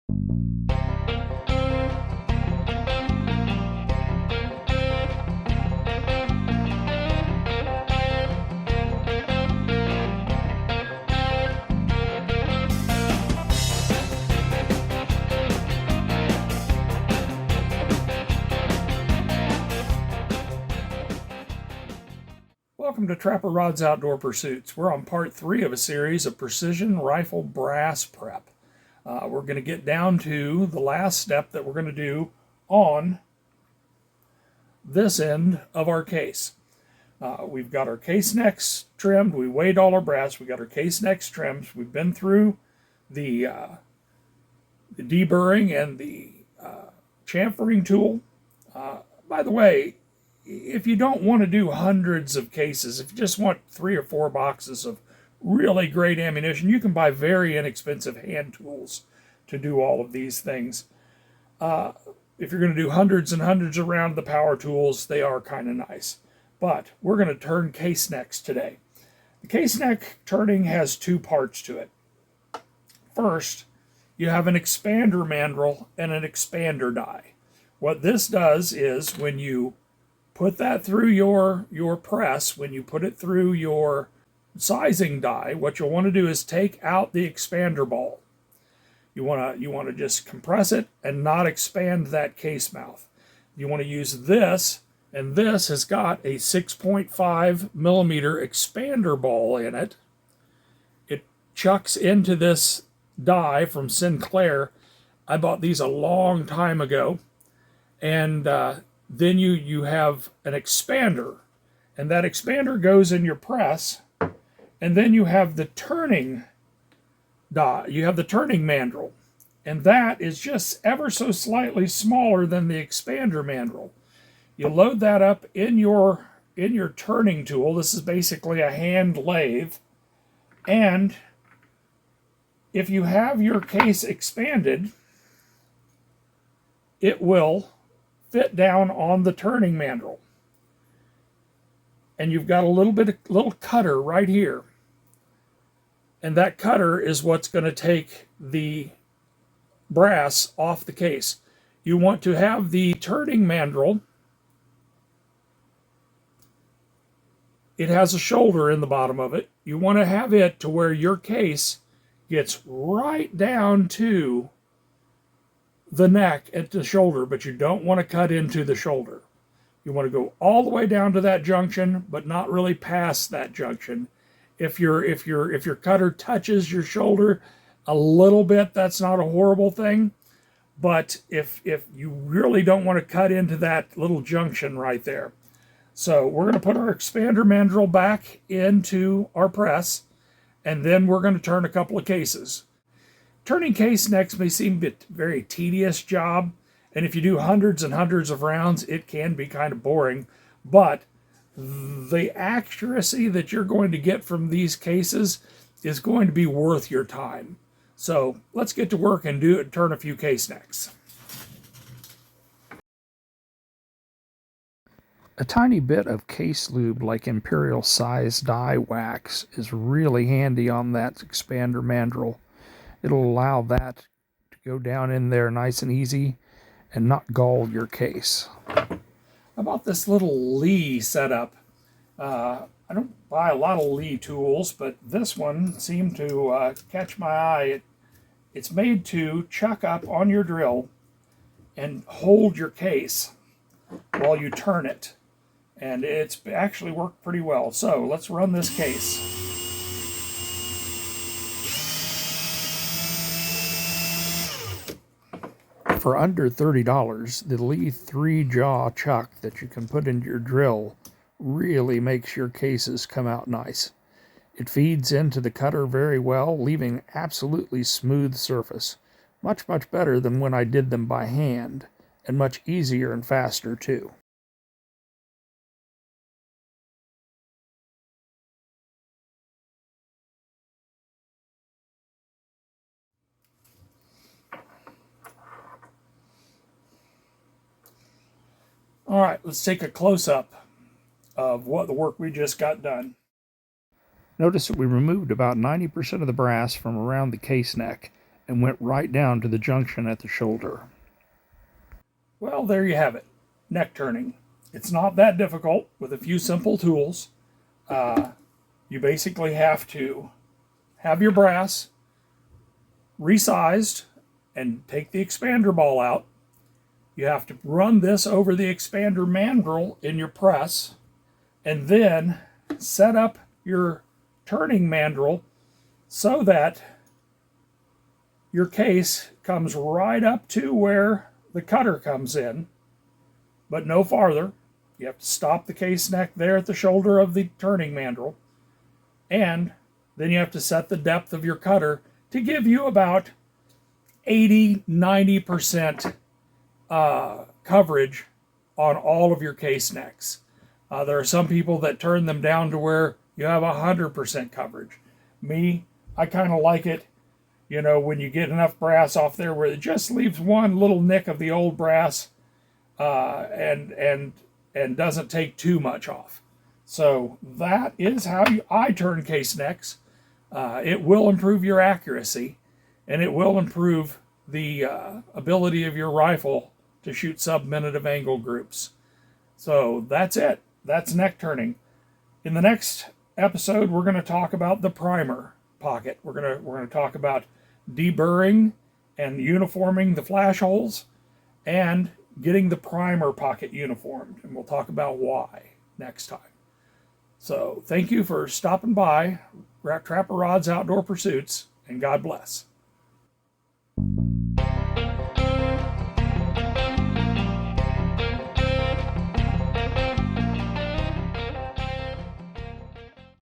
Welcome to Trapper Rod's Outdoor Pursuits. We're on part 3 of a series of precision rifle brass prep. We're going to get down to the last step that we're going to do on this end of our case. We've got our case necks trimmed. We weighed all our brass. We got our case necks trimmed. We've been through the deburring and the chamfering tool. By the way, if you don't want to do hundreds of cases, if you just want 3 or 4 boxes of really great ammunition, you can buy very inexpensive hand tools to do all of these things. If you're going to do hundreds and hundreds around the power tools, they are kind of nice. But we're going to turn case necks today. The case neck turning has 2 parts to it. First, you have an expander mandrel and an expander die. What this does is when you put that through your press, when you put it through your sizing die, what you'll want to do is take out the expander ball. You want to just compress it and not expand that case mouth. You want to use this, and this has got a 6.5 millimeter expander ball in it. It chucks into this die from Sinclair. I bought these a long time ago, and then you have an expander, and that expander goes in your press, and then you have the turning die. You have the turning mandrel, and that is just ever so slightly smaller than the expander mandrel. You load that up in your turning tool. This is basically a hand lathe, and if you have your case expanded, it will fit down on the turning mandrel. And you've got a little cutter right here. And that cutter is what's going to take the brass off the case. You want to have the turning mandrel. It has a shoulder in the bottom of it. You want to have it to where your case gets right down to the neck at the shoulder, but you don't want to cut into the shoulder. You want to go all the way down to that junction, but not really past that junction. If your cutter touches your shoulder a little bit, that's not a horrible thing. But if you really don't want to cut into that little junction right there. So we're going to put our expander mandrel back into our press, and then we're going to turn a couple of cases. Turning case necks may seem a very tedious job, and if you do hundreds and hundreds of rounds, it can be kind of boring, but the accuracy that you're going to get from these cases is going to be worth your time. So let's get to work and turn a few case necks. A tiny bit of case lube like Imperial size dye wax is really handy on that expander mandrel. It'll allow that to go down in there nice and easy and not gall your case. I bought this little Lee setup. I don't buy a lot of Lee tools, but this one seemed to catch my eye. It's made to chuck up on your drill and hold your case while you turn it. And it's actually worked pretty well. So let's run this case. For under $30, the Lee 3-jaw chuck that you can put into your drill really makes your cases come out nice. It feeds into the cutter very well, leaving absolutely smooth surface. Much better than when I did them by hand, and much easier and faster too. All right, let's take a close-up of what the work we just got done. Notice that we removed about 90% of the brass from around the case neck, and went right down to the junction at the shoulder. Well, there you have it, neck turning. It's not that difficult with a few simple tools. You basically have to have your brass resized and take the expander ball out. You have to run this over the expander mandrel in your press and then set up your turning mandrel so that your case comes right up to where the cutter comes in, but no farther. You have to stop the case neck there at the shoulder of the turning mandrel, and then you have to set the depth of your cutter to give you about 80-90% coverage on all of your case necks. There are some people that turn them down to where you have 100% coverage. Me, I kind of like it, when you get enough brass off there where it just leaves one little nick of the old brass and doesn't take too much off. So that is how I turn case necks. It will improve your accuracy, and it will improve the ability of your rifle to shoot sub-minute of angle groups. So that's it. That's neck turning. In the next episode, we're going to talk about the primer pocket. We're going to talk about deburring and uniforming the flash holes and getting the primer pocket uniformed. And we'll talk about why next time. So thank you for stopping by Trapper Rod's Outdoor Pursuits, and God bless.